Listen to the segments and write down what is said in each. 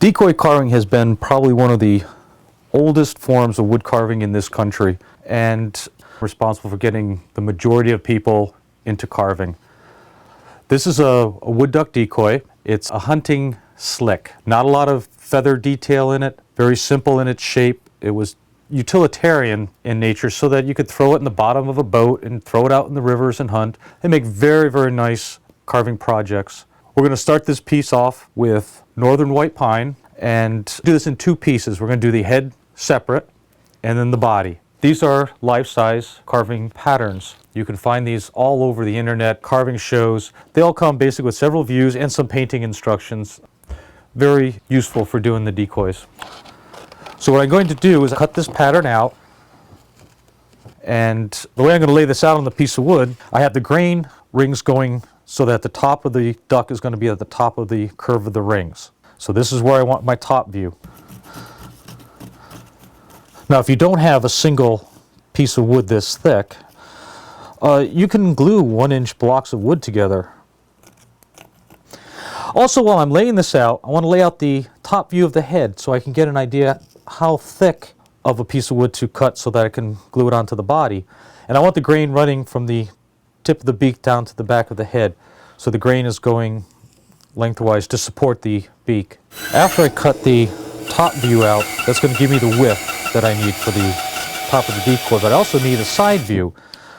Decoy carving has been probably one of the oldest forms of wood carving in this country and responsible for getting the majority of people into carving. This is a wood duck decoy. It's a hunting slick. Not a lot of feather detail in it, very simple in its shape. It was utilitarian in nature so that you could throw it in the bottom of a boat and throw it out in the rivers and hunt and make very, very nice carving projects. We're going to start this piece off with northern white pine and do this in two pieces. We're going to do the head separate and then the body. These are life-size carving patterns. You can find these all over the internet, carving shows. They all come basically with several views and some painting instructions. Very useful for doing the decoys. So what I'm going to do is cut this pattern out, and the way I'm going to lay this out on the piece of wood, I have the grain rings going so that the top of the duck is going to be at the top of the curve of the rings. So this is where I want my top view. Now if you don't have a single piece of wood this thick, you can glue 1-inch blocks of wood together. Also, while I'm laying this out, I want to lay out the top view of the head so I can get an idea how thick of a piece of wood to cut so that I can glue it onto the body. And I want the grain running from the tip of the beak down to the back of the head. So the grain is going lengthwise to support the beak. After I cut the top view out, that's going to give me the width that I need for the top of the decoy, but I also need a side view.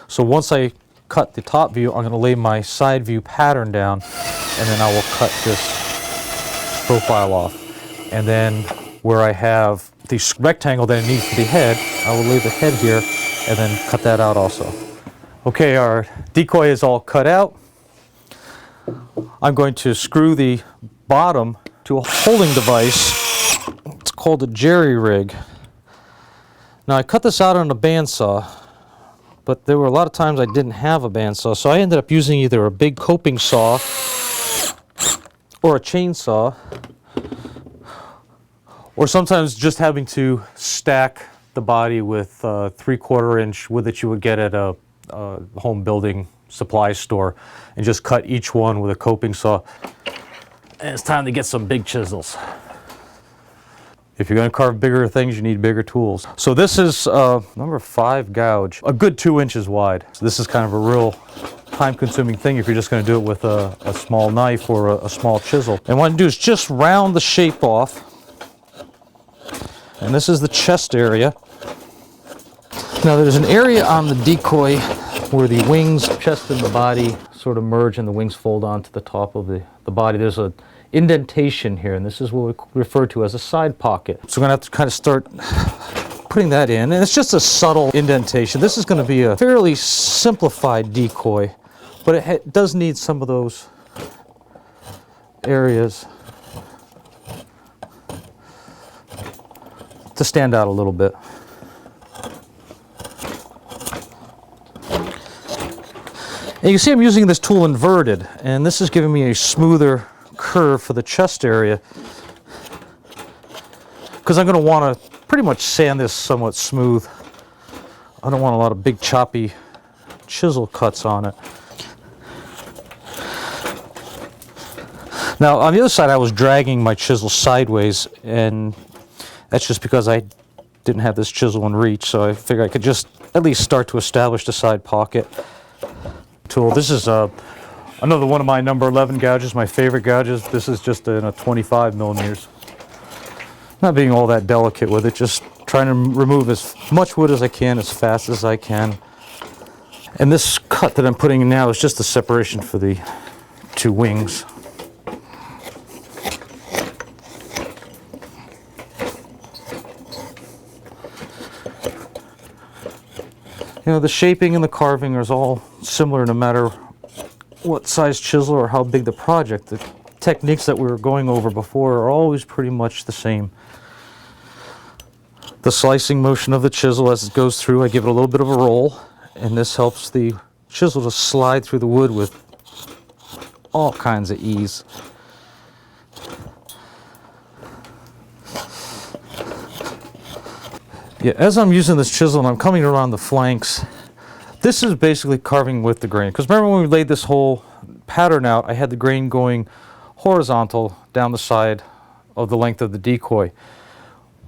So once I cut the top view, I'm going to lay my side view pattern down, and then I will cut this profile off. And then where I have the rectangle that I need for the head, I will lay the head here and then cut that out also. Okay, our decoy is all cut out. I'm going to screw the bottom to a holding device. It's called a jerry rig. Now I cut this out on a bandsaw, but there were a lot of times I didn't have a bandsaw, so I ended up using either a big coping saw or a chainsaw, or sometimes just having to stack the body with 3/4 inch wood that you would get at a home building supply store and just cut each one with a coping saw. And it's time to get some big chisels. If you're going to carve bigger things, you need bigger tools. So this is number 5 gouge, a good 2 inches wide. So this is kind of a real time-consuming thing if you're just going to do it with a small knife or a small chisel. And what I do is just round the shape off. And this is the chest area. Now there's an area on the decoy where the wings, chest and the body sort of merge and the wings fold onto the top of the body. There's an indentation here, and this is what we refer to as a side pocket. So we're going to have to kind of start putting that in, and it's just a subtle indentation. This is going to be a fairly simplified decoy, but it does need some of those areas to stand out a little bit. And you can see I'm using this tool inverted, and this is giving me a smoother curve for the chest area, because I'm going to want to pretty much sand this somewhat smooth. I don't want a lot of big choppy chisel cuts on it. Now on the other side I was dragging my chisel sideways, and that's just because I didn't have this chisel in reach, so I figured I could just at least start to establish the side pocket tool. This is another one of my number 11 gouges, my favorite gouges. This is just in a 25 millimeters. Not being all that delicate with it, just trying to remove as much wood as I can as fast as I can. And this cut that I'm putting in now is just the separation for the 2 wings. You know, the shaping and the carving is all similar no matter what size chisel or how big the project. The techniques that we were going over before are always pretty much the same. The slicing motion of the chisel as it goes through, I give it a little bit of a roll, and this helps the chisel to slide through the wood with all kinds of ease. Yeah, as I'm using this chisel and I'm coming around the flanks, this is basically carving with the grain. Because remember when we laid this whole pattern out, I had the grain going horizontal down the side of the length of the decoy.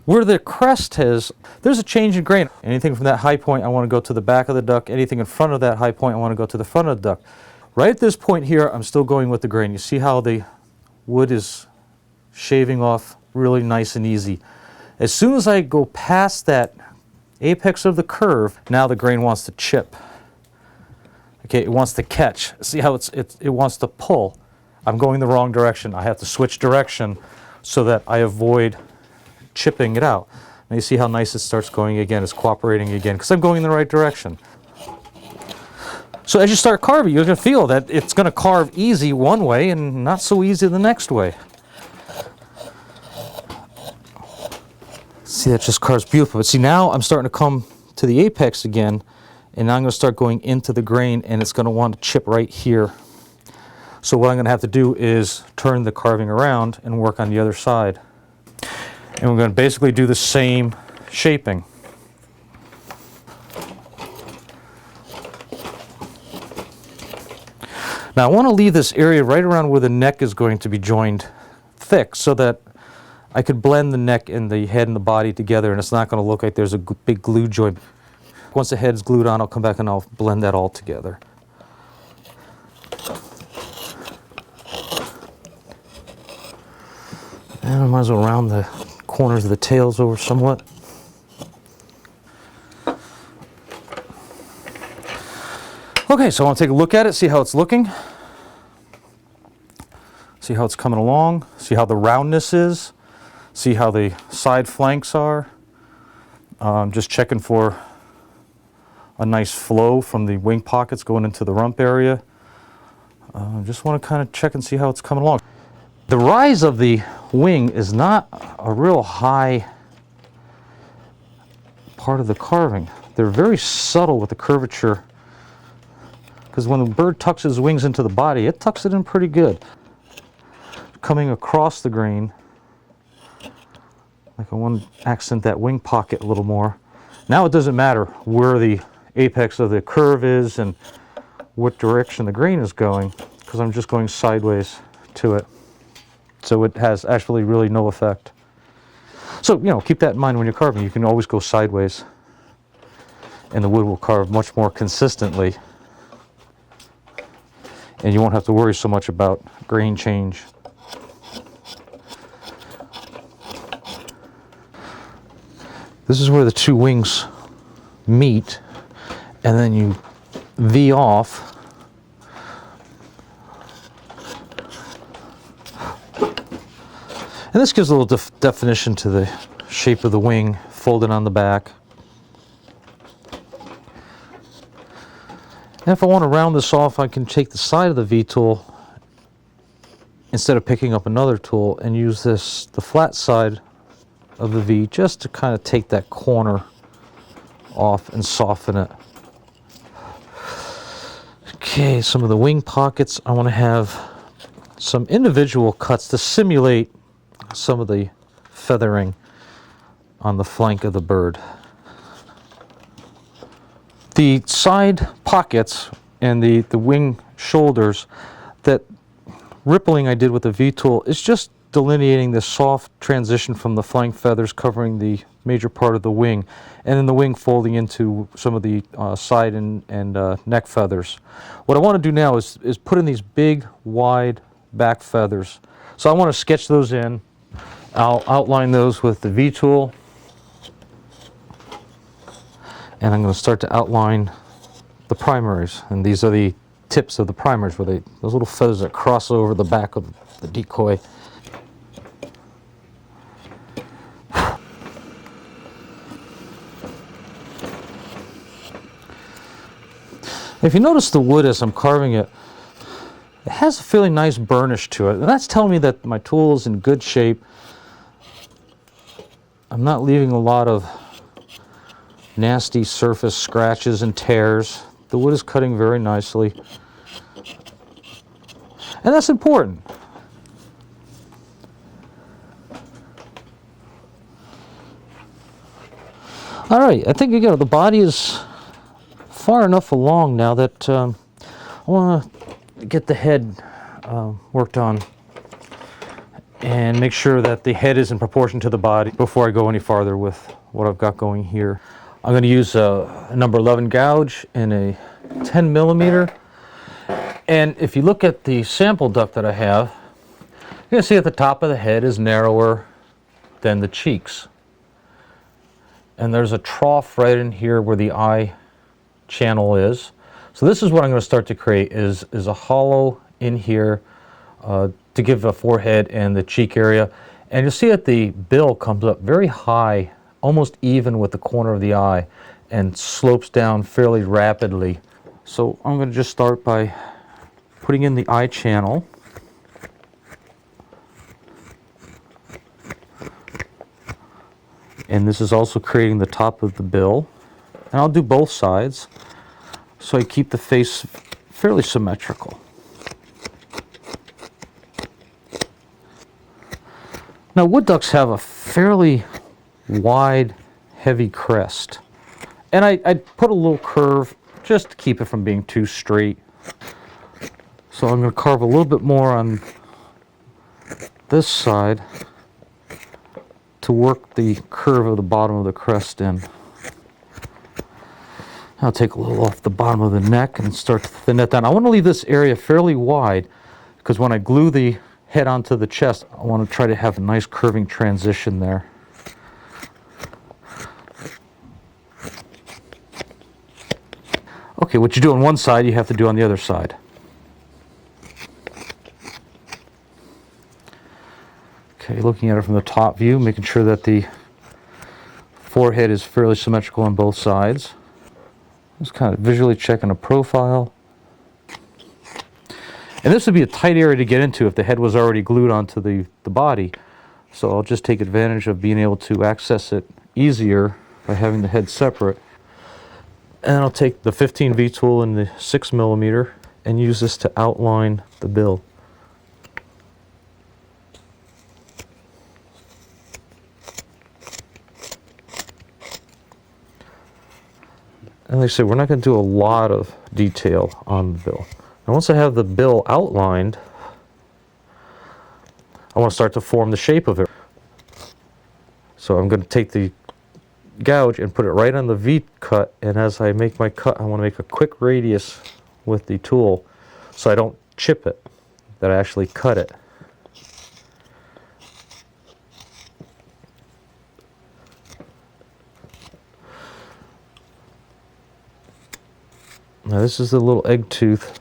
Where the crest is, there's a change in grain. Anything from that high point, I want to go to the back of the duck. Anything in front of that high point, I want to go to the front of the duck. Right at this point here, I'm still going with the grain. You see how the wood is shaving off really nice and easy. As soon as I go past that apex of the curve, now the grain wants to chip. Okay, it wants to catch. See how it wants to pull. I'm going the wrong direction. I have to switch direction so that I avoid chipping it out. Now you see how nice it starts going again. It's cooperating again because I'm going in the right direction. So as you start carving, you're going to feel that it's going to carve easy one way and not so easy the next way. See, that just carves beautiful. But see, now I'm starting to come to the apex again, and now I'm going to start going into the grain, and it's going to want to chip right here. So what I'm going to have to do is turn the carving around and work on the other side. And we're going to basically do the same shaping. Now I want to leave this area right around where the neck is going to be joined thick so that I could blend the neck and the head and the body together, and it's not going to look like there's a big glue joint. Once the head's glued on, I'll come back and I'll blend that all together. And I might as well round the corners of the tails over somewhat. Okay, so I want to take a look at it, see how it's looking. See how it's coming along, see how the roundness is, see how the side flanks are. Just checking for a nice flow from the wing pockets going into the rump area. Just want to kind of check and see how it's coming along. The rise of the wing is not a real high part of the carving. They're very subtle with the curvature, because when the bird tucks his wings into the body, it tucks it in pretty good. Coming across the grain, like I want to accent that wing pocket a little more. Now it doesn't matter where the apex of the curve is and what direction the grain is going, because I'm just going sideways to it. So it has actually really no effect. So, keep that in mind when you're carving. You can always go sideways, and the wood will carve much more consistently, and you won't have to worry so much about grain change. This is where the two wings meet, and then you V off. And this gives a little definition to the shape of the wing, folded on the back. And if I want to round this off, I can take the side of the V-tool instead of picking up another tool and use the flat side of the V just to kind of take that corner off and soften it. Okay, some of the wing pockets, I want to have some individual cuts to simulate some of the feathering on the flank of the bird. The side pockets and the wing shoulders, that rippling I did with the V-tool is just delineating the soft transition from the flank feathers covering the major part of the wing, and then the wing folding into some of the side and neck feathers. What I want to do now is put in these big, wide back feathers. So I want to sketch those in. I'll outline those with the V-tool, and I'm going to start to outline the primaries. And these are the tips of the primaries, where those little feathers that cross over the back of the decoy. If you notice the wood as I'm carving it, it has a fairly nice burnish to it, and that's telling me that my tool is in good shape. I'm not leaving a lot of nasty surface scratches and tears. The wood is cutting very nicely, and that's important. All right, I think the body is far enough along now that I want to get the head worked on. and make sure that the head is in proportion to the body before I go any farther with what I've got going here. I'm going to use a number 11 gouge in a 10 millimeter. And if you look at the sample duck that I have, you're going to see at the top of the head is narrower than the cheeks. And there's a trough right in here where the eye channel is. So this is what I'm going to start to create is a hollow in here to give a forehead and the cheek area. And you'll see that the bill comes up very high, almost even with the corner of the eye, and slopes down fairly rapidly. So I'm going to just start by putting in the eye channel. And this is also creating the top of the bill. And I'll do both sides so I keep the face fairly symmetrical. Now, wood ducks have a fairly wide, heavy crest. And I put a little curve just to keep it from being too straight. So I'm going to carve a little bit more on this side to work the curve of the bottom of the crest in. I'll take a little off the bottom of the neck and start to thin that down. I want to leave this area fairly wide because when I glue the head onto the chest, I want to try to have a nice curving transition there. Okay, what you do on one side, you have to do on the other side. Okay, looking at it from the top view, making sure that the forehead is fairly symmetrical on both sides. Just kind of visually checking a profile. And this would be a tight area to get into if the head was already glued onto the body. So I'll just take advantage of being able to access it easier by having the head separate. And I'll take the 15V tool and the 6 millimeter and use this to outline the bill. And like I said, we're not going to do a lot of detail on the bill. Now once I have the bill outlined, I want to start to form the shape of it. So I'm going to take the gouge and put it right on the V cut, and as I make my cut, I want to make a quick radius with the tool so I don't chip it, that I actually cut it. Now this is the little egg tooth,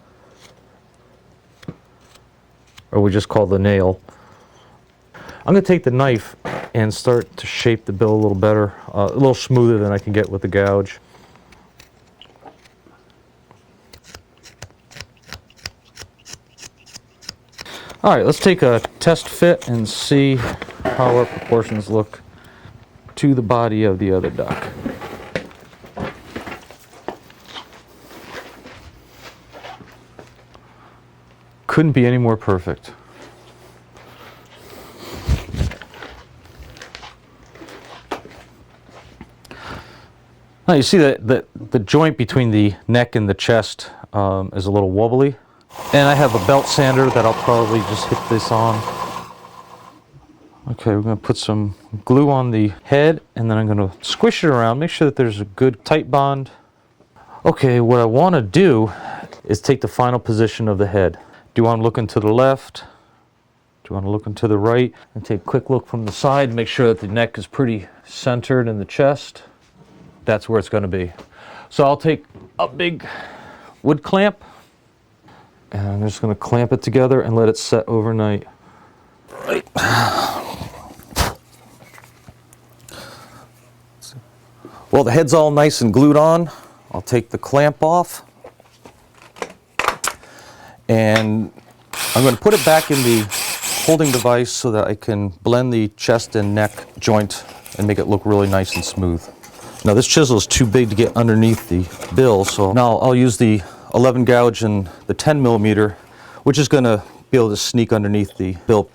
or we just call the nail. I'm going to take the knife and start to shape the bill a little better, a little smoother than I can get with the gouge. Alright, let's take a test fit and see how our proportions look to the body of the other duck. Couldn't be any more perfect. Now you see that the joint between the neck and the chest is a little wobbly. And I have a belt sander that I'll probably just hit this on. Okay, we're going to put some glue on the head, and then I'm going to squish it around, make sure that there's a good tight bond. Okay, what I want to do is take the final position of the head. Do you want to look into the left? Do you want to look into the right? And take a quick look from the side, make sure that the neck is pretty centered in the chest. That's where it's going to be. So I'll take a big wood clamp, and I'm just going to clamp it together and let it set overnight. Right. Well, the head's all nice and glued on. I'll take the clamp off, and I'm going to put it back in the holding device so that I can blend the chest and neck joint and make it look really nice and smooth. Now this chisel is too big to get underneath the bill, so now I'll use the 11 gouge and the 10 millimeter, which is going to be able to sneak underneath the bill.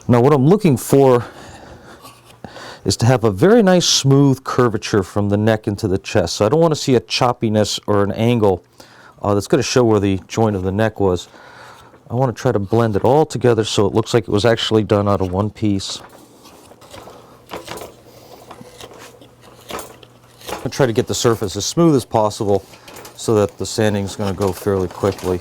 Now what I'm looking for is to have a very nice smooth curvature from the neck into the chest. So I don't want to see a choppiness or an angle that's going to show where the joint of the neck was. I want to try to blend it all together so it looks like it was actually done out of one piece. I try to get the surface as smooth as possible so that the sanding is going to go fairly quickly.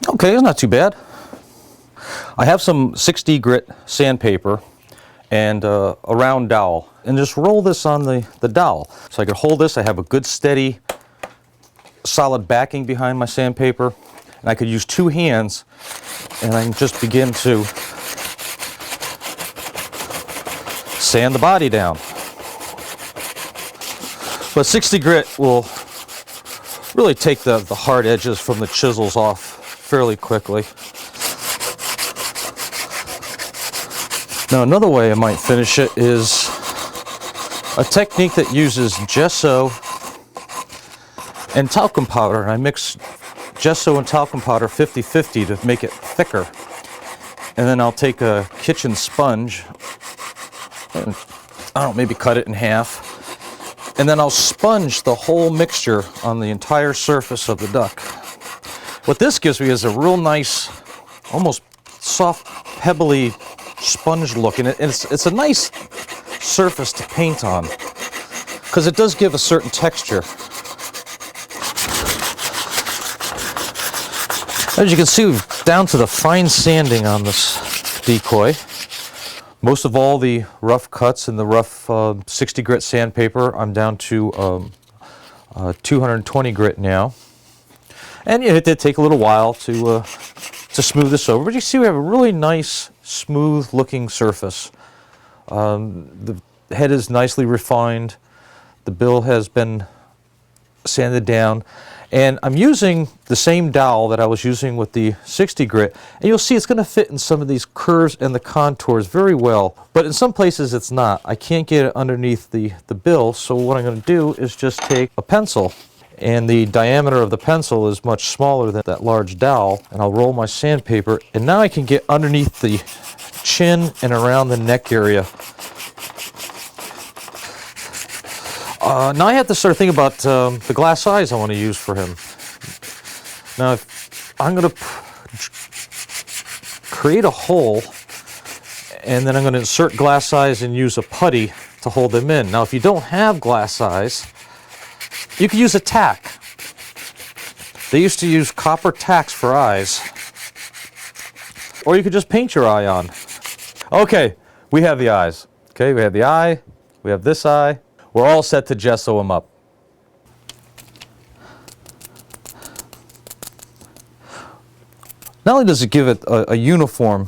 Okay, it's not too bad. I have some 6D grit sandpaper and a round dowel, and just roll this on the dowel. So I can hold this, I have a good steady solid backing behind my sandpaper, and I could use two hands and I can just begin to sand the body down. But 60 grit will really take the hard edges from the chisels off fairly quickly. Now another way I might finish it is a technique that uses gesso and talcum powder. And I mix gesso and talcum powder 50-50 to make it thicker. And then I'll take a kitchen sponge and, I don't know, maybe cut it in half. And then I'll sponge the whole mixture on the entire surface of the duck. What this gives me is a real nice, almost soft, pebbly sponge look, and it's a nice surface to paint on because it does give a certain texture. As you can see, we're down to the fine sanding on this decoy. Most of all the rough cuts in the rough 60 grit sandpaper, I'm down to 220 grit now. And it did take a little while to smooth this over, but you see we have a really nice, smooth looking surface. The head is nicely refined. The bill has been sanded down. And I'm using the same dowel that I was using with the 60 grit. And you'll see it's going to fit in some of these curves and the contours very well. But in some places it's not. I can't get it underneath the bill, so what I'm going to do is just take a pencil. And the diameter of the pencil is much smaller than that large dowel. And I'll roll my sandpaper, and now I can get underneath the chin and around the neck area. Now I have to start thinking about the glass eyes I want to use for him. Now I'm going to create a hole, and then I'm going to insert glass eyes and use a putty to hold them in. Now if you don't have glass eyes, you could use a tack. They used to use copper tacks for eyes. Or you could just paint your eye on. Okay, we have the eyes. Okay, we have the eye, we have this eye. We're all set to gesso them up. Not only does it give it a uniform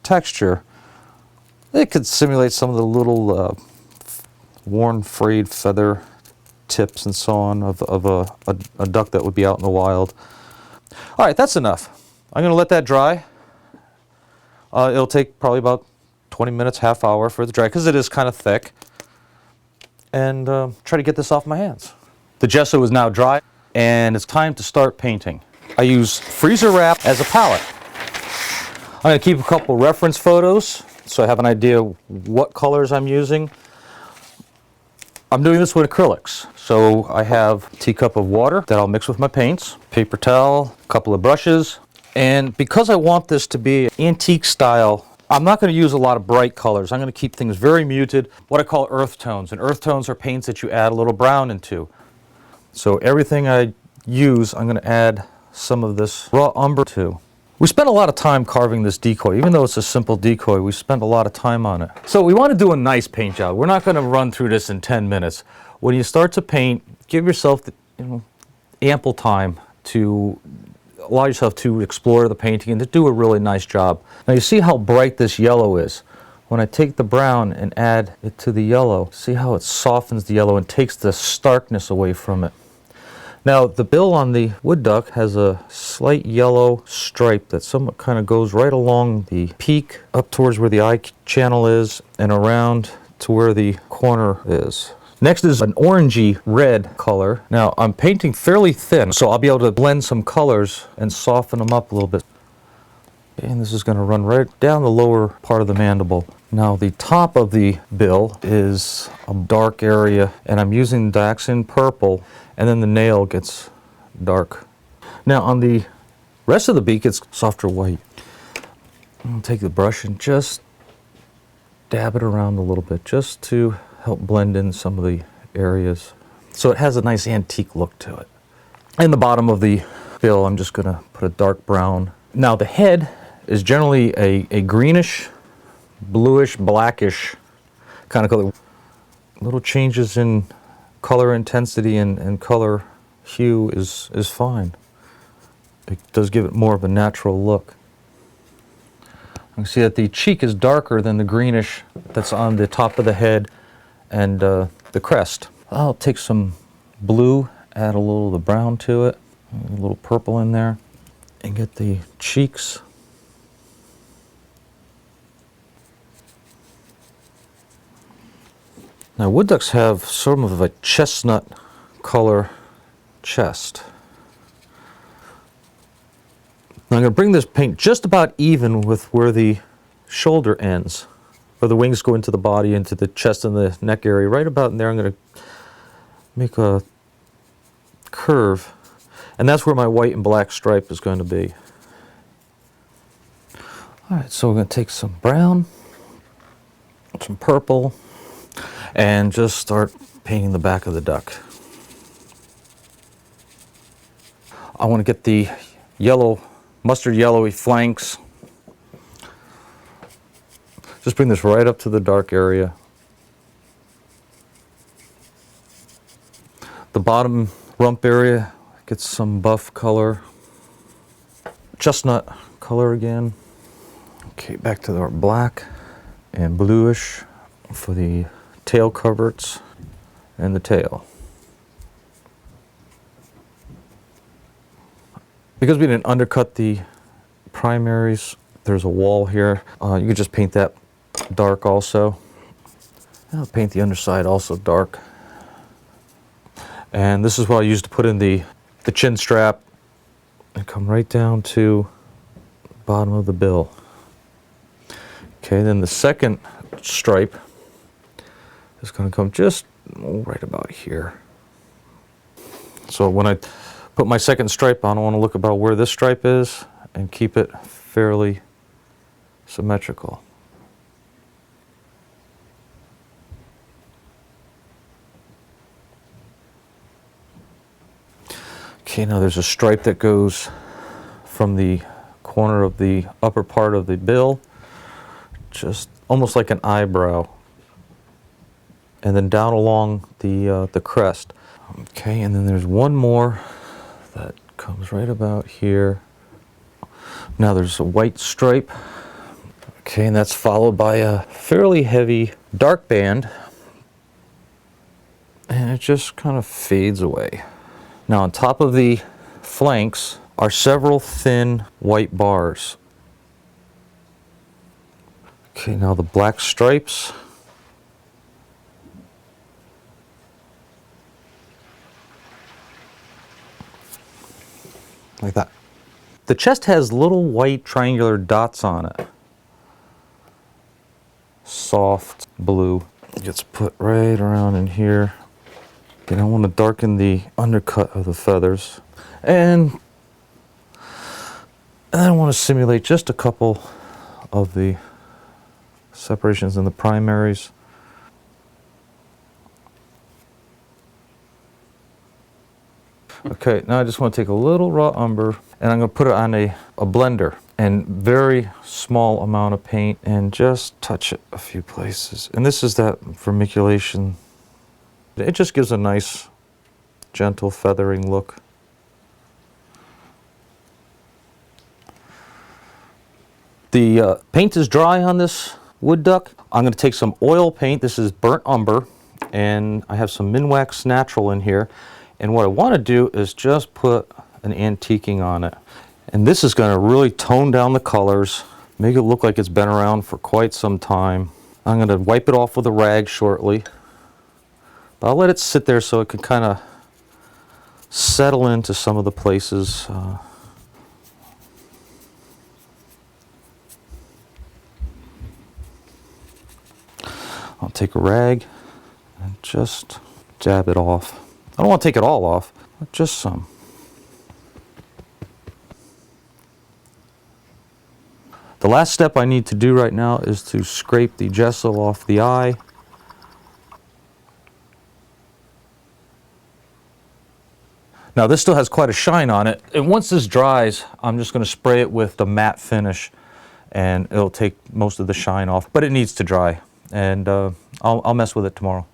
texture, it could simulate some of the little worn, frayed feather tips and so on of a duck that would be out in the wild. All right, that's enough. I'm going to let that dry. It'll take probably about 20 minutes, half hour for it to dry because it is kind of thick. And try to get this off my hands. The gesso is now dry, and it's time to start painting. I use freezer wrap as a palette. I'm going to keep a couple reference photos so I have an idea what colors I'm using. I'm doing this with acrylics. So I have a teacup of water that I'll mix with my paints, paper towel, a couple of brushes, and because I want this to be antique style, I'm not going to use a lot of bright colors. I'm going to keep things very muted, what I call earth tones. And earth tones are paints that you add a little brown into. So everything I use, I'm going to add some of this raw umber to. We spent a lot of time carving this decoy. Even though it's a simple decoy, we spent a lot of time on it. So we want to do a nice paint job. We're not going to run through this in 10 minutes. When you start to paint, give yourself ample time to allow yourself to explore the painting and to do a really nice job. Now you see how bright this yellow is. When I take the brown and add it to the yellow, see how it softens the yellow and takes the starkness away from it. Now the bill on the wood duck has a slight yellow stripe that somewhat kind of goes right along the peak up towards where the eye channel is and around to where the corner is. Next is an orangey red color. Now I'm painting fairly thin, so I'll be able to blend some colors and soften them up a little bit. And this is going to run right down the lower part of the mandible. Now the top of the bill is a dark area, and I'm using Dioxin purple, and then the nail gets dark. Now on the rest of the beak, it's softer white. I'm going to take the brush and just dab it around a little bit, just to help blend in some of the areas. So it has a nice antique look to it. In the bottom of the bill, I'm just going to put a dark brown. Now the head is generally a greenish, bluish, blackish kind of color. Little changes in color intensity and color hue is fine. It does give it more of a natural look. You can see that the cheek is darker than the greenish that's on the top of the head and the crest. I'll take some blue, add a little of the brown to it, a little purple in there, and get the cheeks. Now wood ducks have sort of a chestnut color chest. Now I'm going to bring this paint just about even with where the shoulder ends, where the wings go into the body, into the chest and the neck area. Right about in there I'm going to make a curve, and that's where my white and black stripe is going to be. Alright, so we're going to take some brown, some purple, and just start painting the back of the duck. I want to get the yellow, mustard yellowy flanks. Just bring this right up to the dark area. The bottom rump area gets some buff color. Chestnut color again. Okay, back to our black and bluish for the tail coverts and the tail. Because we didn't undercut the primaries, there's a wall here. You could just paint that dark also. I'll paint the underside also dark. And this is what I used to put in the chin strap and come right down to the bottom of the bill. Okay, then the second stripe is going to come just right about here. So when I put my second stripe on, I want to look about where this stripe is and keep it fairly symmetrical. Okay, now there's a stripe that goes from the corner of the upper part of the bill, just almost like an eyebrow, and then down along the crest. Okay, and then there's one more that comes right about here. Now there's a white stripe. Okay, and that's followed by a fairly heavy dark band, and it just kind of fades away. Now on top of the flanks are several thin white bars. Okay, now the black stripes. Like that. The chest has little white triangular dots on it. Soft blue. It gets put right around in here. And I want to darken the undercut of the feathers. And I want to simulate just a couple of the separations in the primaries. Okay, now I just want to take a little raw umber and I'm going to put it on a blender and very small amount of paint and just touch it a few places. And this is that vermiculation. It just gives a nice, gentle feathering look. The paint is dry on this wood duck. I'm going to take some oil paint. This is burnt umber, and I have some Minwax Natural in here. And what I want to do is just put an antiquing on it. And this is going to really tone down the colors, make it look like it's been around for quite some time. I'm going to wipe it off with a rag shortly. But I'll let it sit there so it can kind of settle into some of the places. I'll take a rag and just dab it off. I don't want to take it all off, but just some. The last step I need to do right now is to scrape the gesso off the eye. Now this still has quite a shine on it, and once this dries, I'm just going to spray it with the matte finish, and it'll take most of the shine off, but it needs to dry, and I'll mess with it tomorrow.